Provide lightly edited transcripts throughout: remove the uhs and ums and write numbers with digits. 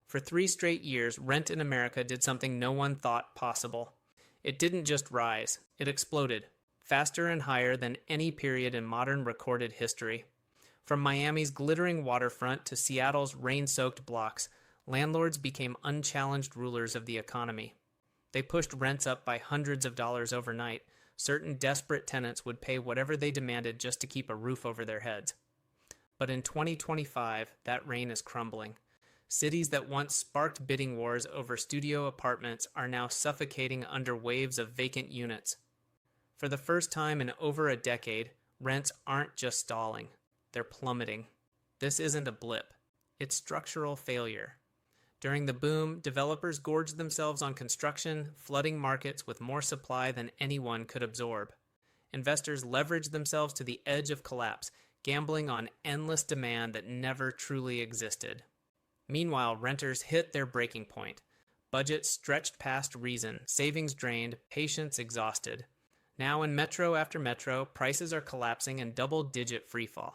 For 3 straight years, rent in America did something no one thought possible. It didn't just rise, it exploded, faster and higher than any period in modern recorded history. From Miami's glittering waterfront to Seattle's rain-soaked blocks, landlords became unchallenged rulers of the economy. They pushed rents up by hundreds of dollars overnight. Certain desperate tenants would pay whatever they demanded just to keep a roof over their heads. But in 2025, that rain is crumbling. Cities that once sparked bidding wars over studio apartments are now suffocating under waves of vacant units. For the first time in over a decade, rents aren't just stalling, they're plummeting. This isn't a blip, it's structural failure. During the boom, developers gorged themselves on construction, flooding markets with more supply than anyone could absorb. Investors leveraged themselves to the edge of collapse, gambling on endless demand that never truly existed. Meanwhile, renters hit their breaking point. Budgets stretched past reason, savings drained, patience exhausted. Now in metro after metro, prices are collapsing in double-digit freefall.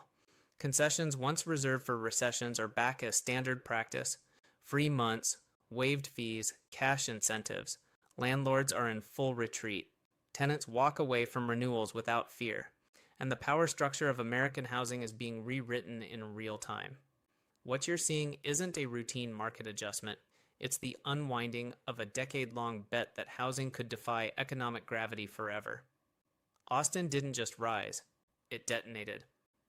Concessions once reserved for recessions are back as standard practice. Free months, waived fees, cash incentives. Landlords are in full retreat. Tenants walk away from renewals without fear. And the power structure of American housing is being rewritten in real time. What you're seeing isn't a routine market adjustment. It's the unwinding of a decade-long bet that housing could defy economic gravity forever. Austin didn't just rise, it detonated.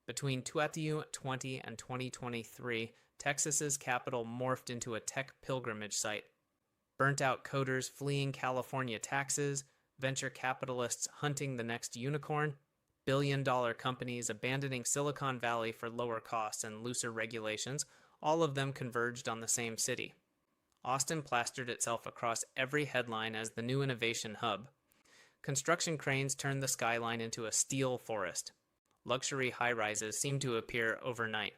Between 2020 and 2023, Texas's capital morphed into a tech pilgrimage site. Burnt-out coders fleeing California taxes, venture capitalists hunting the next unicorn, billion-dollar companies abandoning Silicon Valley for lower costs and looser regulations, all of them converged on the same city. Austin plastered itself across every headline as the new innovation hub. Construction cranes turned the skyline into a steel forest. Luxury high-rises seemed to appear overnight.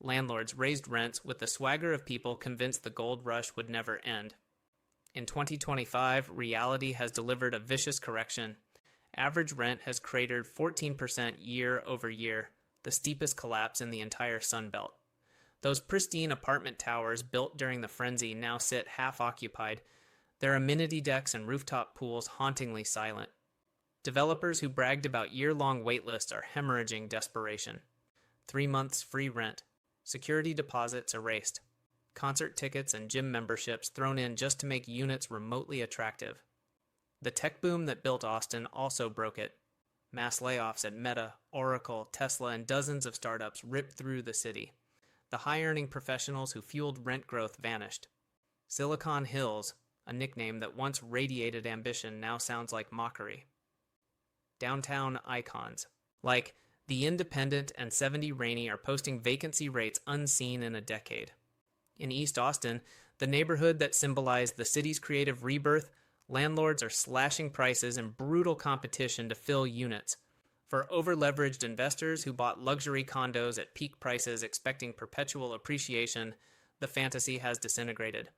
Landlords raised rents with the swagger of people convinced the gold rush would never end. In 2025, reality has delivered a vicious correction. Average rent has cratered 14% year over year, the steepest collapse in the entire Sun Belt. Those pristine apartment towers built during the frenzy now sit half-occupied, their amenity decks and rooftop pools hauntingly silent. Developers who bragged about year-long waitlists are hemorrhaging desperation. 3 months free rent, security deposits erased, concert tickets and gym memberships thrown in just to make units remotely attractive. The tech boom that built Austin also broke it. Mass layoffs at Meta, Oracle, Tesla, and dozens of startups ripped through the city. The high-earning professionals who fueled rent growth vanished. Silicon Hills, a nickname that once radiated ambition, now sounds like mockery. Downtown icons, like The Independent and 70 Rainey, are posting vacancy rates unseen in a decade. In East Austin, the neighborhood that symbolized the city's creative rebirth, landlords are slashing prices in brutal competition to fill units. For over-leveraged investors who bought luxury condos at peak prices expecting perpetual appreciation, the fantasy has disintegrated.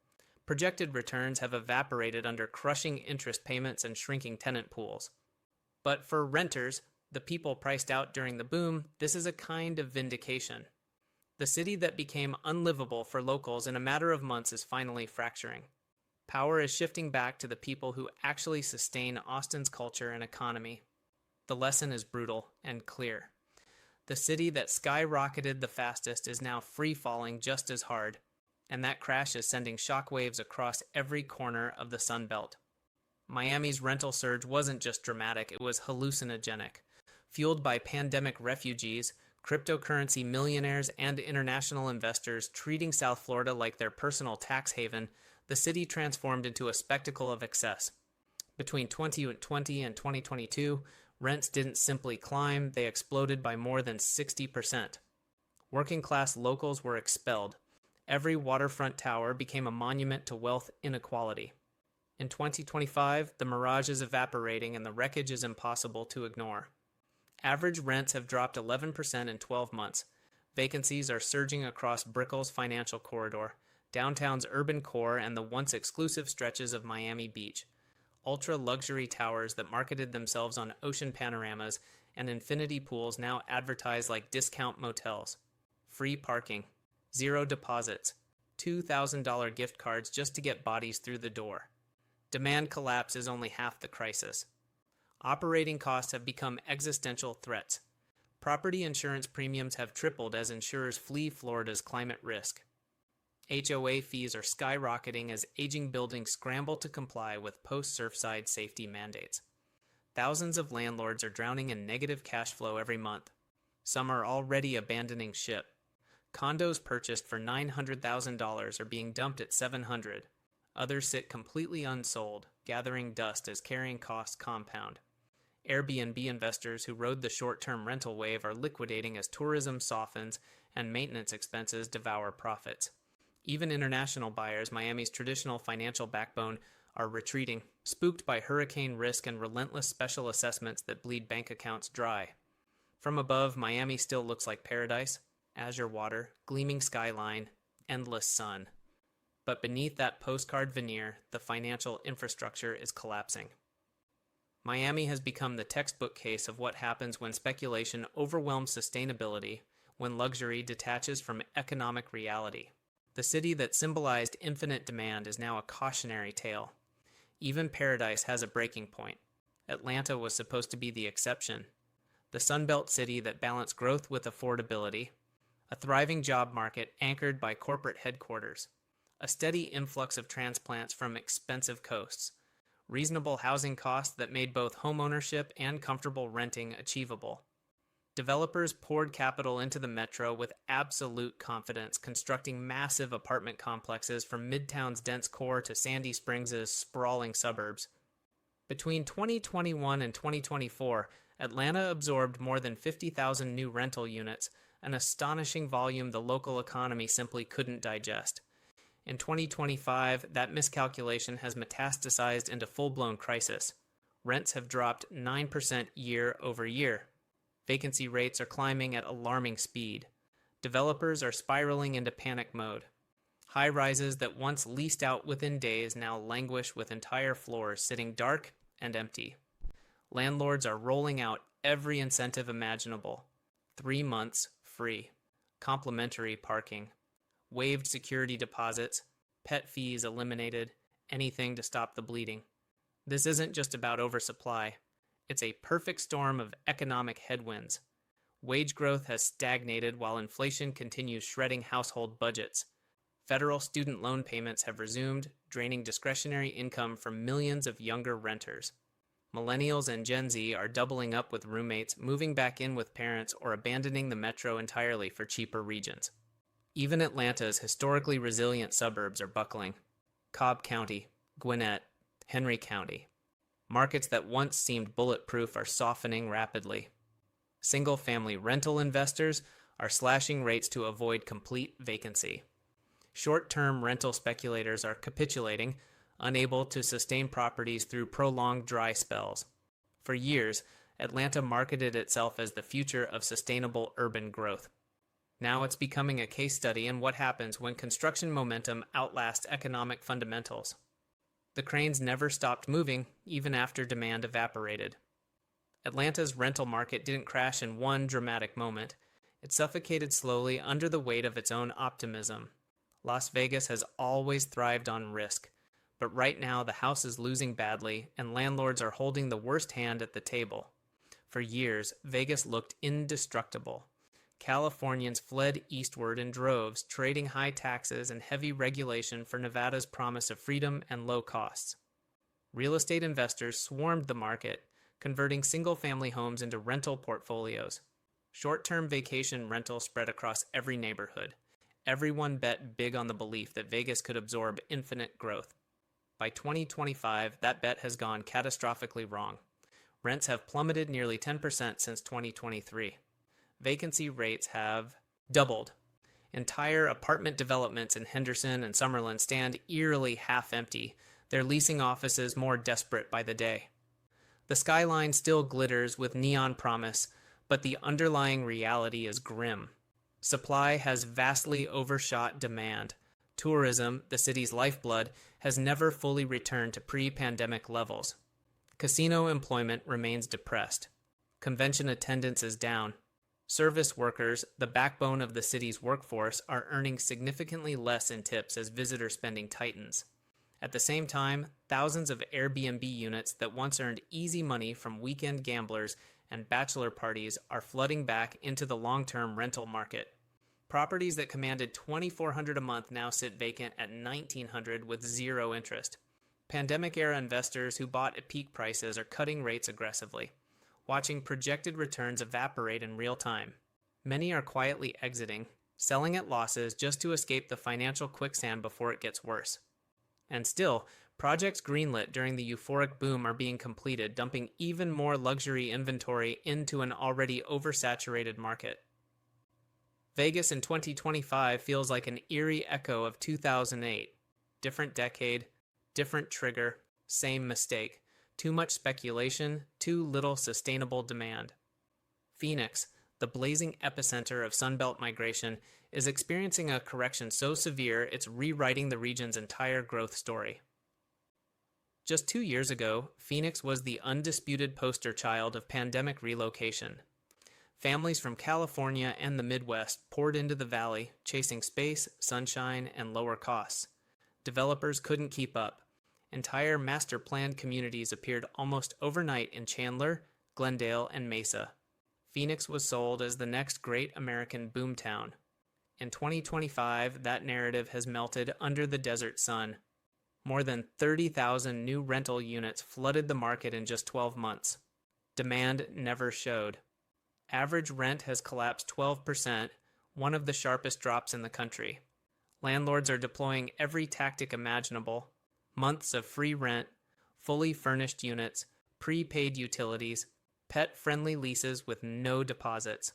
Projected returns have evaporated under crushing interest payments and shrinking tenant pools. But for renters, the people priced out during the boom, this is a kind of vindication. The city that became unlivable for locals in a matter of months is finally fracturing. Power is shifting back to the people who actually sustain Austin's culture and economy. The lesson is brutal and clear. The city that skyrocketed the fastest is now free-falling just as hard, and that crash is sending shockwaves across every corner of the Sun Belt. Miami's rental surge wasn't just dramatic, it was hallucinogenic. Fueled by pandemic refugees, cryptocurrency millionaires, and international investors treating South Florida like their personal tax haven, the city transformed into a spectacle of excess. Between 2020 and 2022, rents didn't simply climb, they exploded by more than 60%. Working-class locals were expelled. Every waterfront tower became a monument to wealth inequality. In 2025, the mirage is evaporating and the wreckage is impossible to ignore. Average rents have dropped 11% in 12 months. Vacancies are surging across Brickell's financial corridor, downtown's urban core, and the once exclusive stretches of Miami Beach. Ultra-luxury towers that marketed themselves on ocean panoramas and infinity pools now advertise like discount motels. Free parking, 0 deposits, $2,000 gift cards just to get bodies through the door. Demand collapse is only half the crisis. Operating costs have become existential threats. Property insurance premiums have tripled as insurers flee Florida's climate risk. HOA fees are skyrocketing as aging buildings scramble to comply with post-Surfside safety mandates. Thousands of landlords are drowning in negative cash flow every month. Some are already abandoning ship. Condos purchased for $900,000 are being dumped at $700,000. Others sit completely unsold, gathering dust as carrying costs compound. Airbnb investors who rode the short-term rental wave are liquidating as tourism softens and maintenance expenses devour profits. Even international buyers, Miami's traditional financial backbone, are retreating, spooked by hurricane risk and relentless special assessments that bleed bank accounts dry. From above, Miami still looks like paradise: azure water, gleaming skyline, endless sun. But beneath that postcard veneer, the financial infrastructure is collapsing. Miami has become the textbook case of what happens when speculation overwhelms sustainability, when luxury detaches from economic reality. The city that symbolized infinite demand is now a cautionary tale. Even paradise has a breaking point. Atlanta was supposed to be the exception. The Sunbelt city that balanced growth with affordability. A thriving job market anchored by corporate headquarters. A steady influx of transplants from expensive coasts. Reasonable housing costs that made both homeownership and comfortable renting achievable. Developers poured capital into the metro with absolute confidence, constructing massive apartment complexes from Midtown's dense core to Sandy Springs' sprawling suburbs. Between 2021 and 2024, Atlanta absorbed more than 50,000 new rental units, an astonishing volume the local economy simply couldn't digest. In 2025, that miscalculation has metastasized into full-blown crisis. Rents have dropped 9% year over year. Vacancy rates are climbing at alarming speed. Developers are spiraling into panic mode. High-rises that once leased out within days now languish with entire floors sitting dark and empty. Landlords are rolling out every incentive imaginable. 3 months free. Complimentary parking. Waived security deposits. Pet fees eliminated. Anything to stop the bleeding. This isn't just about oversupply. It's a perfect storm of economic headwinds. Wage growth has stagnated while inflation continues shredding household budgets. Federal student loan payments have resumed, draining discretionary income from millions of younger renters. Millennials and Gen Z are doubling up with roommates, moving back in with parents, or abandoning the metro entirely for cheaper regions. Even Atlanta's historically resilient suburbs are buckling. Cobb County, Gwinnett, Henry County. Markets that once seemed bulletproof are softening rapidly. Single-family rental investors are slashing rates to avoid complete vacancy. Short-term rental speculators are capitulating, unable to sustain properties through prolonged dry spells. For years, Atlanta marketed itself as the future of sustainable urban growth. Now it's becoming a case study in what happens when construction momentum outlasts economic fundamentals. The cranes never stopped moving, even after demand evaporated. Atlanta's rental market didn't crash in one dramatic moment. It suffocated slowly under the weight of its own optimism. Las Vegas has always thrived on risk, but right now the house is losing badly and landlords are holding the worst hand at the table. For years, Vegas looked indestructible. Californians fled eastward in droves, trading high taxes and heavy regulation for Nevada's promise of freedom and low costs. Real estate investors swarmed the market, converting single-family homes into rental portfolios. Short-term vacation rentals spread across every neighborhood. Everyone bet big on the belief that Vegas could absorb infinite growth. By 2025, that bet has gone catastrophically wrong. Rents have plummeted nearly 10% since 2023. Vacancy rates have doubled. Entire apartment developments in Henderson and Summerlin stand eerily half empty, their leasing offices more desperate by the day. The skyline still glitters with neon promise, but the underlying reality is grim. Supply has vastly overshot demand. Tourism, the city's lifeblood, has never fully returned to pre-pandemic levels. Casino employment remains depressed. Convention attendance is down. Service workers, the backbone of the city's workforce, are earning significantly less in tips as visitor spending tightens. At the same time, thousands of Airbnb units that once earned easy money from weekend gamblers and bachelor parties are flooding back into the long-term rental market. Properties that commanded $2,400 a month now sit vacant at $1,900 with zero interest. Pandemic-era investors who bought at peak prices are cutting rates aggressively, watching projected returns evaporate in real time. Many are quietly exiting, selling at losses just to escape the financial quicksand before it gets worse. And still, projects greenlit during the euphoric boom are being completed, dumping even more luxury inventory into an already oversaturated market. Vegas in 2025 feels like an eerie echo of 2008. Different decade, different trigger, same mistake. Too much speculation, too little sustainable demand. Phoenix, the blazing epicenter of Sunbelt migration, is experiencing a correction so severe it's rewriting the region's entire growth story. Just 2 years ago, Phoenix was the undisputed poster child of pandemic relocation. Families from California and the Midwest poured into the valley, chasing space, sunshine, and lower costs. Developers couldn't keep up. Entire master-planned communities appeared almost overnight in Chandler, Glendale, and Mesa. Phoenix was sold as the next great American boomtown. In 2025, that narrative has melted under the desert sun. More than 30,000 new rental units flooded the market in just 12 months. Demand never showed. Average rent has collapsed 12%, one of the sharpest drops in the country. Landlords are deploying every tactic imaginable: months of free rent, fully furnished units, prepaid utilities, pet-friendly leases with no deposits.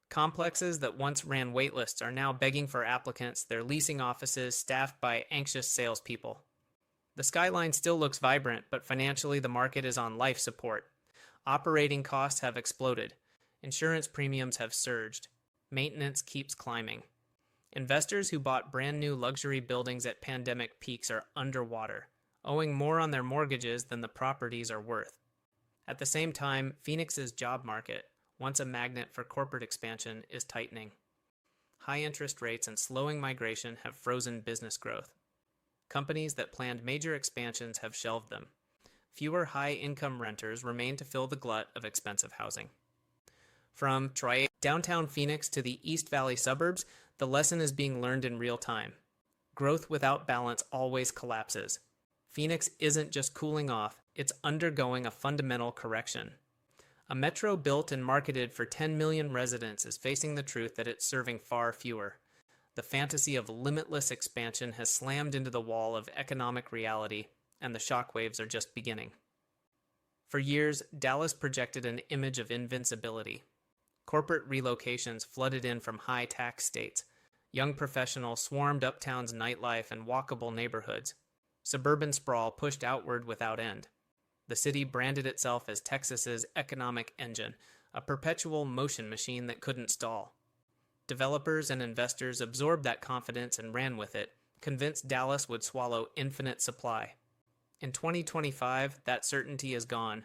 Complexes that once ran waitlists are now begging for applicants, their leasing offices staffed by anxious salespeople. The skyline still looks vibrant, but financially the market is on life support. Operating costs have exploded. Insurance premiums have surged. Maintenance keeps climbing. Investors who bought brand new luxury buildings at pandemic peaks are underwater, owing more on their mortgages than the properties are worth. At the same time, Phoenix's job market, once a magnet for corporate expansion, is tightening. High interest rates and slowing migration have frozen business growth. Companies that planned major expansions have shelved them. Fewer high-income renters remain to fill the glut of expensive housing. From downtown Phoenix to the East Valley suburbs, the lesson is being learned in real time. Growth without balance always collapses. Phoenix isn't just cooling off, it's undergoing a fundamental correction. A metro built and marketed for 10 million residents is facing the truth that it's serving far fewer. The fantasy of limitless expansion has slammed into the wall of economic reality, and the shockwaves are just beginning. For years, Dallas projected an image of invincibility. Corporate relocations flooded in from high-tax states. Young professionals swarmed uptown's nightlife and walkable neighborhoods. Suburban sprawl pushed outward without end. The city branded itself as Texas's economic engine, a perpetual motion machine that couldn't stall. Developers and investors absorbed that confidence and ran with it, convinced Dallas would swallow infinite supply. In 2025, that certainty is gone.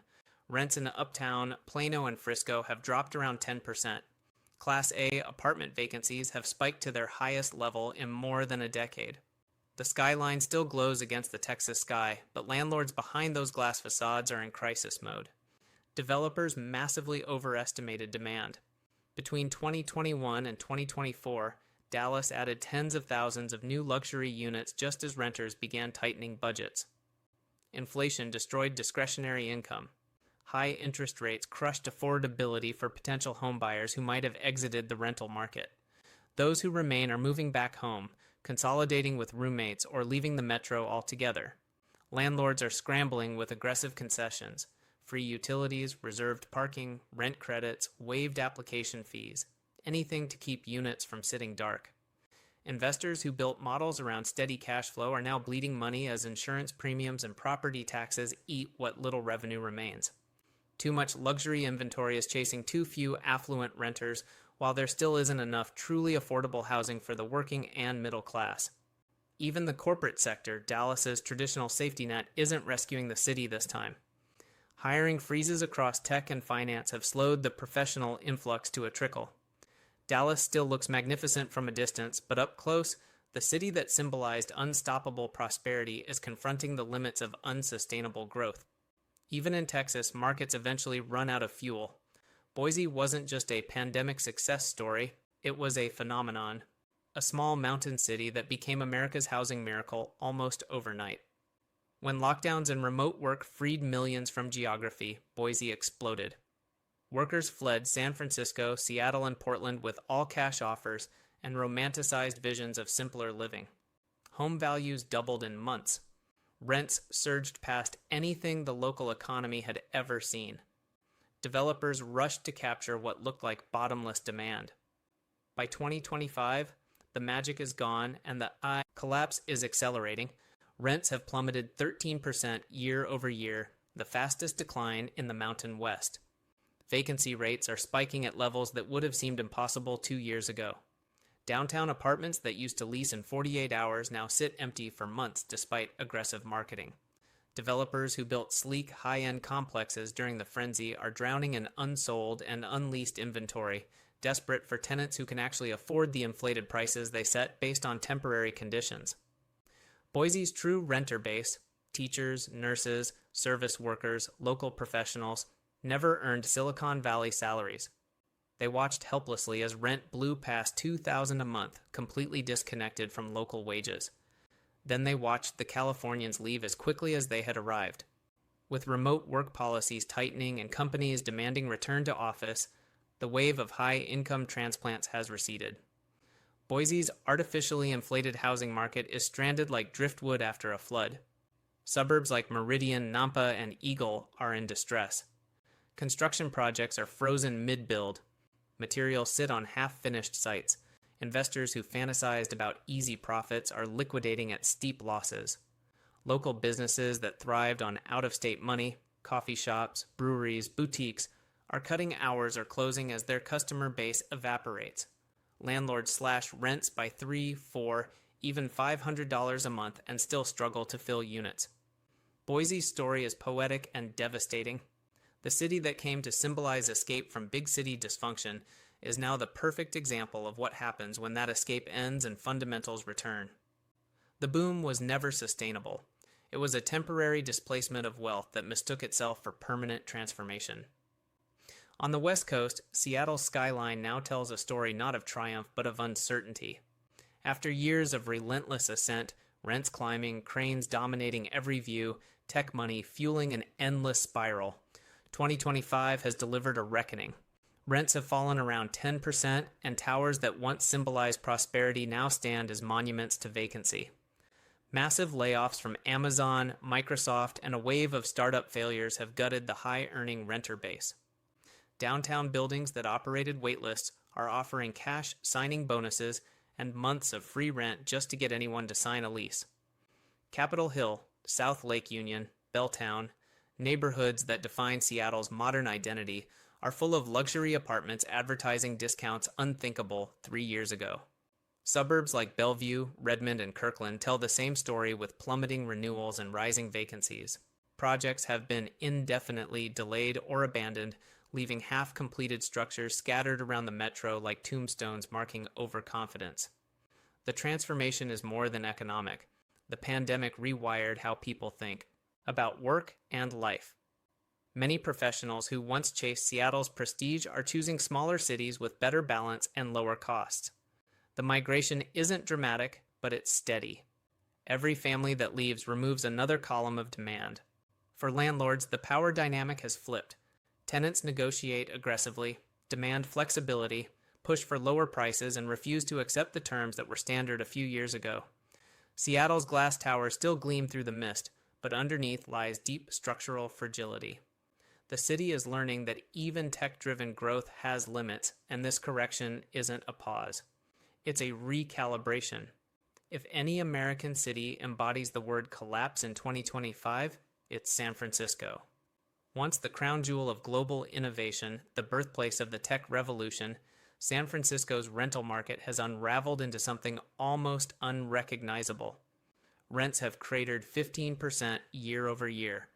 Rents in Uptown, Plano, and Frisco have dropped around 10%. Class A apartment vacancies have spiked to their highest level in more than a decade. The skyline still glows against the Texas sky, but landlords behind those glass facades are in crisis mode. Developers massively overestimated demand. Between 2021 and 2024, Dallas added tens of thousands of new luxury units just as renters began tightening budgets. Inflation destroyed discretionary income. High interest rates crushed affordability for potential homebuyers who might have exited the rental market. Those who remain are moving back home, consolidating with roommates, or leaving the metro altogether. Landlords are scrambling with aggressive concessions: free utilities, reserved parking, rent credits, waived application fees, anything to keep units from sitting dark. Investors who built models around steady cash flow are now bleeding money as insurance premiums and property taxes eat what little revenue remains. Too much luxury inventory is chasing too few affluent renters, while there still isn't enough truly affordable housing for the working and middle class. Even the corporate sector, Dallas's traditional safety net, isn't rescuing the city this time. Hiring freezes across tech and finance have slowed the professional influx to a trickle. Dallas still looks magnificent from a distance, but up close, the city that symbolized unstoppable prosperity is confronting the limits of unsustainable growth. Even in Texas, markets eventually run out of fuel. Boise wasn't just a pandemic success story, it was a phenomenon. A small mountain city that became America's housing miracle almost overnight. When lockdowns and remote work freed millions from geography, Boise exploded. Workers fled San Francisco, Seattle, and Portland with all-cash offers and romanticized visions of simpler living. Home values doubled in months. Rents surged past anything the local economy had ever seen. Developers rushed to capture what looked like bottomless demand. By 2025, the magic is gone and the collapse is accelerating. Rents have plummeted 13% year over year, the fastest decline in the Mountain West. Vacancy rates are spiking at levels that would have seemed impossible 2 years ago. Downtown apartments that used to lease in 48 hours now sit empty for months despite aggressive marketing. Developers who built sleek, high-end complexes during the frenzy are drowning in unsold and unleased inventory, desperate for tenants who can actually afford the inflated prices they set based on temporary conditions. Boise's true renter base, teachers, nurses, service workers, local professionals, never earned Silicon Valley salaries. They watched helplessly as rent blew past $2,000 a month, completely disconnected from local wages. Then they watched the Californians leave as quickly as they had arrived. With remote work policies tightening and companies demanding return to office, the wave of high-income transplants has receded. Boise's artificially inflated housing market is stranded like driftwood after a flood. Suburbs like Meridian, Nampa, and Eagle are in distress. Construction projects are frozen mid-build. Materials sit on half-finished sites. Investors who fantasized about easy profits are liquidating at steep losses. Local businesses that thrived on out-of-state money, coffee shops, breweries, boutiques, are cutting hours or closing as their customer base evaporates. Landlords slash rents by $300, $400, even $500 a month and still struggle to fill units. Boise's story is poetic and devastating. The city that came to symbolize escape from big city dysfunction is now the perfect example of what happens when that escape ends and fundamentals return. The boom was never sustainable. It was a temporary displacement of wealth that mistook itself for permanent transformation. On the West Coast, Seattle's skyline now tells a story not of triumph but of uncertainty. After years of relentless ascent, rents climbing, cranes dominating every view, tech money fueling an endless spiral, 2025 has delivered a reckoning. Rents have fallen around 10%, and towers that once symbolized prosperity now stand as monuments to vacancy. Massive layoffs from Amazon, Microsoft, and a wave of startup failures have gutted the high-earning renter base. Downtown buildings that operated waitlists are offering cash signing bonuses and months of free rent just to get anyone to sign a lease. Capitol Hill, South Lake Union, Belltown, neighborhoods that define Seattle's modern identity are full of luxury apartments advertising discounts unthinkable 3 years ago. Suburbs like Bellevue, Redmond, and Kirkland tell the same story with plummeting renewals and rising vacancies. Projects have been indefinitely delayed or abandoned, leaving half-completed structures scattered around the metro like tombstones marking overconfidence. The transformation is more than economic. The pandemic rewired how people think about work and life. Many professionals who once chased Seattle's prestige are choosing smaller cities with better balance and lower costs. The migration isn't dramatic, but it's steady. Every family that leaves removes another column of demand. For landlords, the power dynamic has flipped. Tenants negotiate aggressively, demand flexibility, push for lower prices, and refuse to accept the terms that were standard a few years ago. Seattle's glass towers still gleam through the mist, but underneath lies deep structural fragility. The city is learning that even tech-driven growth has limits, and this correction isn't a pause. It's a recalibration. If any American city embodies the word collapse in 2025, it's San Francisco. Once the crown jewel of global innovation, the birthplace of the tech revolution, San Francisco's rental market has unraveled into something almost unrecognizable. Rents have cratered 15% year over year.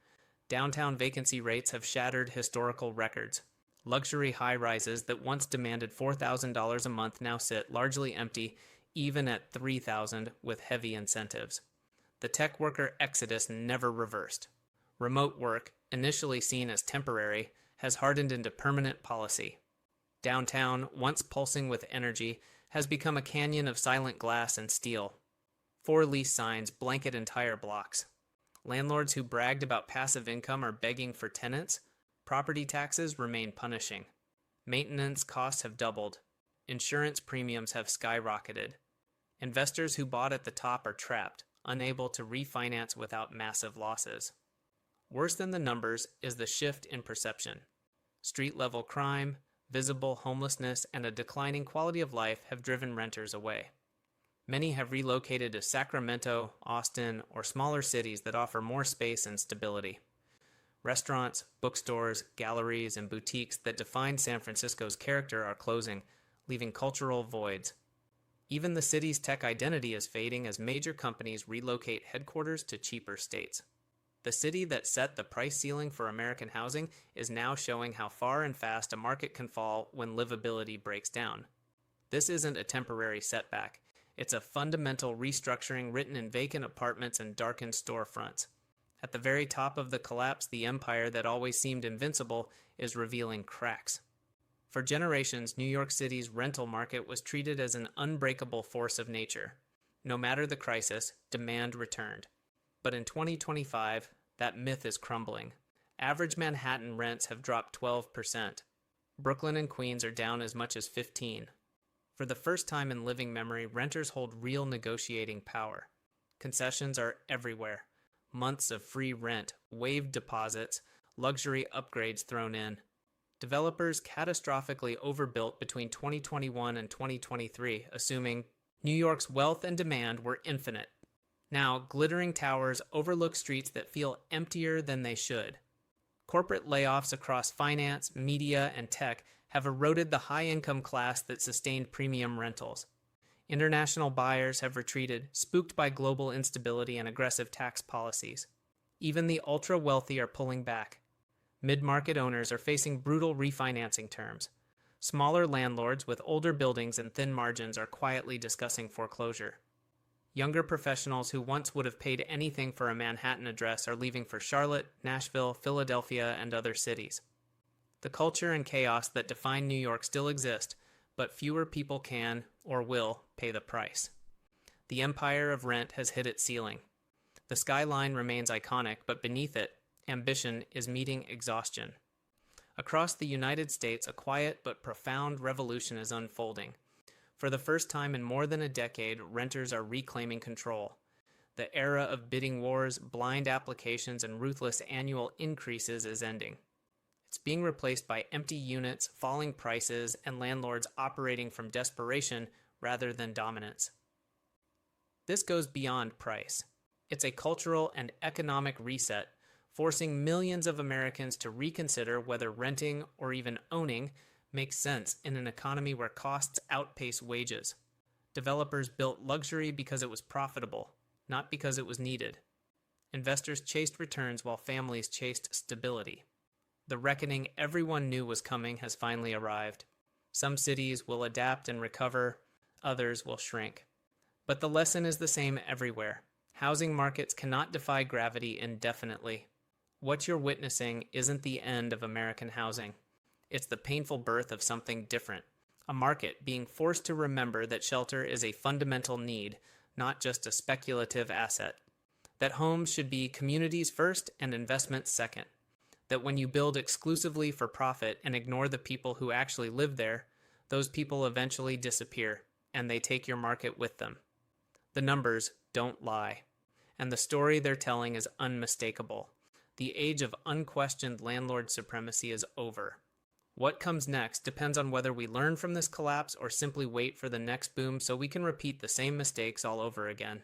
Downtown vacancy rates have shattered historical records. Luxury high-rises that once demanded $4,000 a month now sit largely empty, even at $3,000 with heavy incentives. The tech worker exodus never reversed. Remote work, initially seen as temporary, has hardened into permanent policy. Downtown, once pulsing with energy, has become a canyon of silent glass and steel. For-lease signs blanket entire blocks. Landlords who bragged about passive income are begging for tenants. Property taxes remain punishing. Maintenance costs have doubled. Insurance premiums have skyrocketed. Investors who bought at the top are trapped, unable to refinance without massive losses. Worse than the numbers is the shift in perception. Street-level crime, visible homelessness, and a declining quality of life have driven renters away. Many have relocated to Sacramento, Austin, or smaller cities that offer more space and stability. Restaurants, bookstores, galleries, and boutiques that define San Francisco's character are closing, leaving cultural voids. Even the city's tech identity is fading as major companies relocate headquarters to cheaper states. The city that set the price ceiling for American housing is now showing how far and fast a market can fall when livability breaks down. This isn't a temporary setback. It's a fundamental restructuring written in vacant apartments and darkened storefronts. At the very top of the collapse, the empire that always seemed invincible is revealing cracks. For generations, New York City's rental market was treated as an unbreakable force of nature. No matter the crisis, demand returned. But in 2025, that myth is crumbling. Average Manhattan rents have dropped 12%. Brooklyn and Queens are down as much as 15%. For the first time in living memory, renters hold real negotiating power. Concessions are everywhere. Months of free rent, waived deposits, luxury upgrades thrown in. Developers catastrophically overbuilt between 2021 and 2023, assuming New York's wealth and demand were infinite. Now, glittering towers overlook streets that feel emptier than they should. Corporate layoffs across finance, media, and tech have eroded the high-income class that sustained premium rentals. International buyers have retreated, spooked by global instability and aggressive tax policies. Even the ultra-wealthy are pulling back. Mid-market owners are facing brutal refinancing terms. Smaller landlords with older buildings and thin margins are quietly discussing foreclosure. Younger professionals who once would have paid anything for a Manhattan address are leaving for Charlotte, Nashville, Philadelphia, and other cities. The culture and chaos that define New York still exist, but fewer people can, or will, pay the price. The empire of rent has hit its ceiling. The skyline remains iconic, but beneath it, ambition is meeting exhaustion. Across the United States, a quiet but profound revolution is unfolding. For the first time in more than a decade, renters are reclaiming control. The era of bidding wars, blind applications, and ruthless annual increases is ending. It's being replaced by empty units, falling prices, and landlords operating from desperation rather than dominance. This goes beyond price. It's a cultural and economic reset, forcing millions of Americans to reconsider whether renting or even owning makes sense in an economy where costs outpace wages. Developers built luxury because it was profitable, not because it was needed. Investors chased returns while families chased stability. The reckoning everyone knew was coming has finally arrived. Some cities will adapt and recover, others will shrink. But the lesson is the same everywhere. Housing markets cannot defy gravity indefinitely. What you're witnessing isn't the end of American housing. It's the painful birth of something different. A market being forced to remember that shelter is a fundamental need, not just a speculative asset. That homes should be communities first and investments second. That when you build exclusively for profit and ignore the people who actually live there, those people eventually disappear, and they take your market with them. The numbers don't lie, and the story they're telling is unmistakable. The age of unquestioned landlord supremacy is over. What comes next depends on whether we learn from this collapse or simply wait for the next boom so we can repeat the same mistakes all over again.